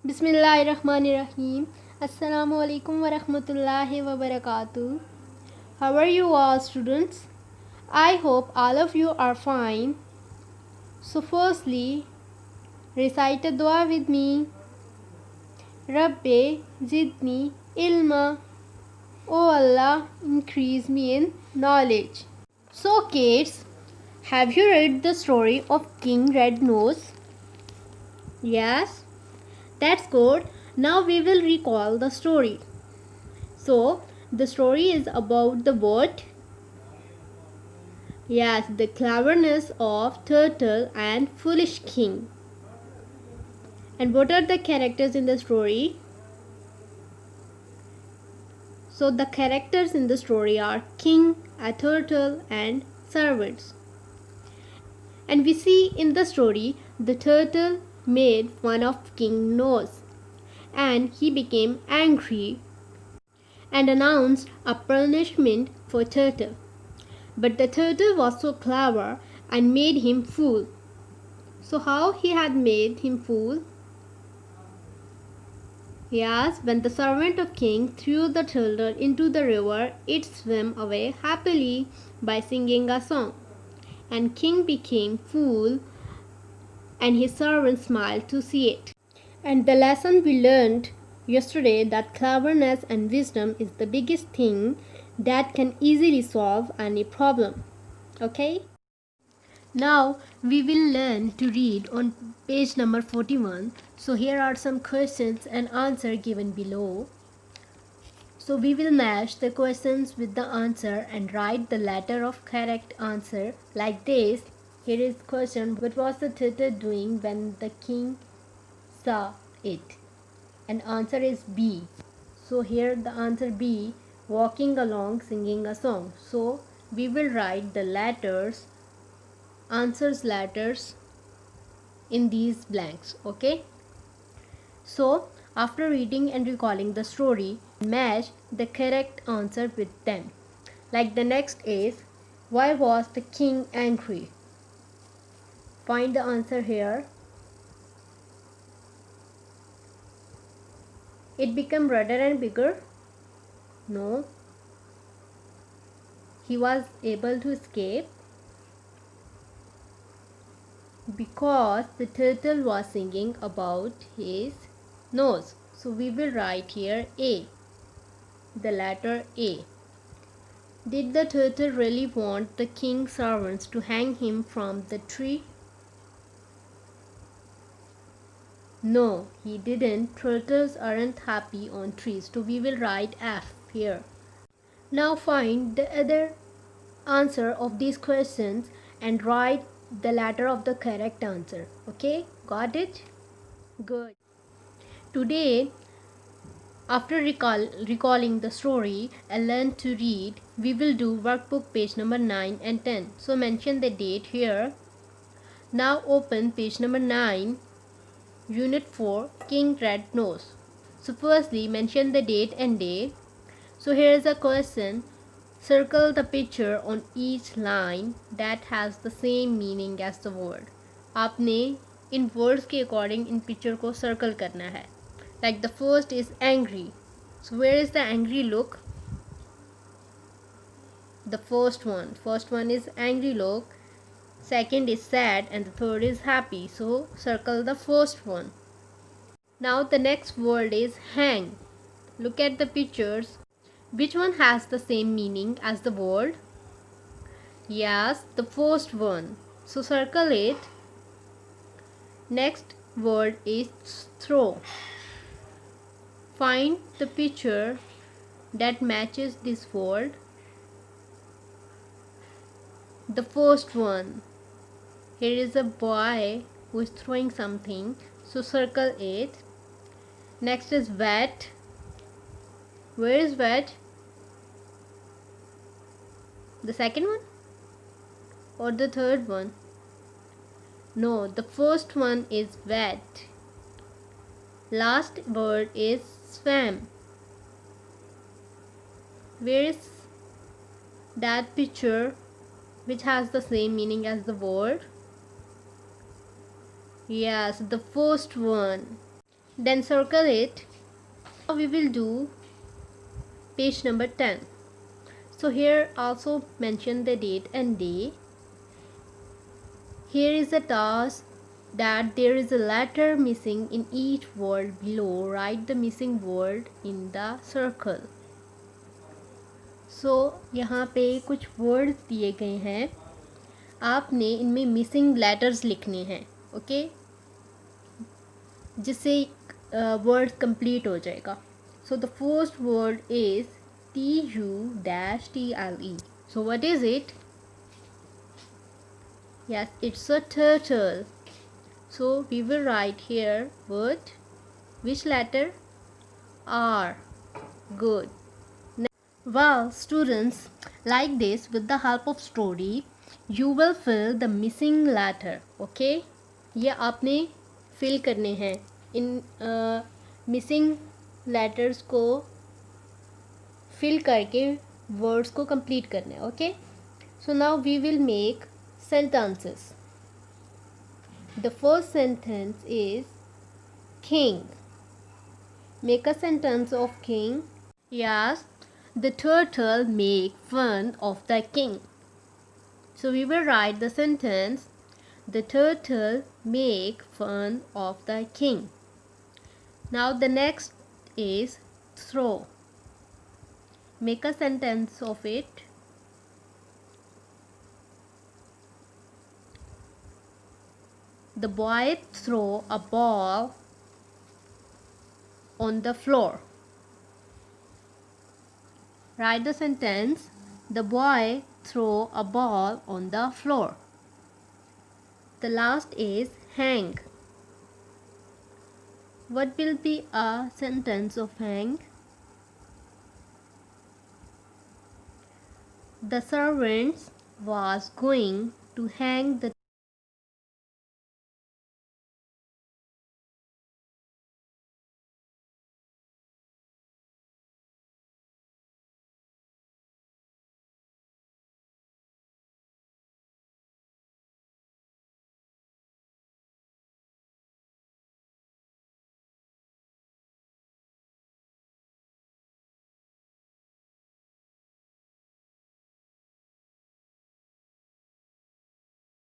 Bismillahirrahmanirrahim. Assalamu alaikum wa rahmatullahi wa barakatuh. How are you all, students? I hope all of you are fine. So firstly, recite a dua with me. Rabbi zidni ilma. O Allah, increase me in knowledge. So kids, have you read the story of King Red Nose? Yes? That's good. Now we will recall the story. So, the story is about the what? Yes, the cleverness of Turtle and Foolish King. And what are the characters in the story? So, the characters in the story are King, a turtle, and servants. And we see in the story the turtle made fun of King Nose, and he became angry and announced a punishment for Turtle. But the turtle was so clever and made him fool. So how he had made him fool? Yes, when the servant of king threw the turtle into the river, it swam away happily by singing a song. And king became fool, and his servant smiled to see it. And the lesson we learned yesterday, that cleverness and wisdom is the biggest thing that can easily solve any problem. Okay? Now we will learn to read on page number 41. So here are some questions and answer given below. So we will match the questions with the answer and write the letter of correct answer like this. Here is question: what was the turtle doing when the king saw it? And answer is B. So here the answer B, walking along singing a song. So we will write the letters, answers letters in these blanks. Okay, so after reading and recalling the story, match the correct answer with them. Like the next is, why was the king angry? Find the answer here. It became redder and bigger? No. He was able to escape because the turtle was singing about his nose. So we will write here A, the letter A. Did the turtle really want the king's servants to hang him from the tree? No, he didn't. Turtles aren't happy on trees. So we will write F here. Now find the other answer of these questions and write the letter of the correct answer. Okay, got it? Good. Today, after recalling the story and learn to read, we will do workbook page number 9 and 10. So mention the date here. Now open page number 9, unit 4, King Red Nose. So firstly mention the date and day. So here is a question. Circle the picture on each line that has the same meaning as the word. आपने इन words के according इन picture को circle करना है. Like the first is angry. So where is the angry look? The first one is angry look. Second is sad and the third is happy. So circle the first one. Now the next word is hang. Look at the pictures. Which one has the same meaning as the word? Yes, the first one. So circle it. Next word is throw. Find the picture that matches this word. The first one. Here is a boy who is throwing something. So circle it. Next is wet. Where is wet? The second one or the third one? No, the first one is wet. Last word is swam. Where is that picture which has the same meaning as the word? Yes, the first one. then circle it. Now we will do page number 10. So here also mention the date and day. Here is a task that there is a letter missing in each word below. Write the missing word in the circle. So यहाँ पे कुछ words दिए गए हैं, आपने इनमें missing letters लिखने हैं, ओके, जिससे वर्ड कंप्लीट हो जाएगा. So the first word is TU-TLE. So what is it? Yes, it's a turtle. So we will write here word, which letter? R. Good. Well, students, like this, with the help of story, you will fill the missing letter. Okay? ये आपने fill करने हैं, इन missing letters को fill करके words को complete करना है. Okay? So now we will make sentences. The first sentence is king. Make a sentence of king. Yes, the turtle make fun of the king. So we will write the sentence, the turtle make fun of the king. Now the next is throw. Make a sentence of it. The boy throw a ball on the floor. Write the sentence, the boy throw a ball on the floor. The last is hang. What will be a sentence of hang? The servants was going to hang the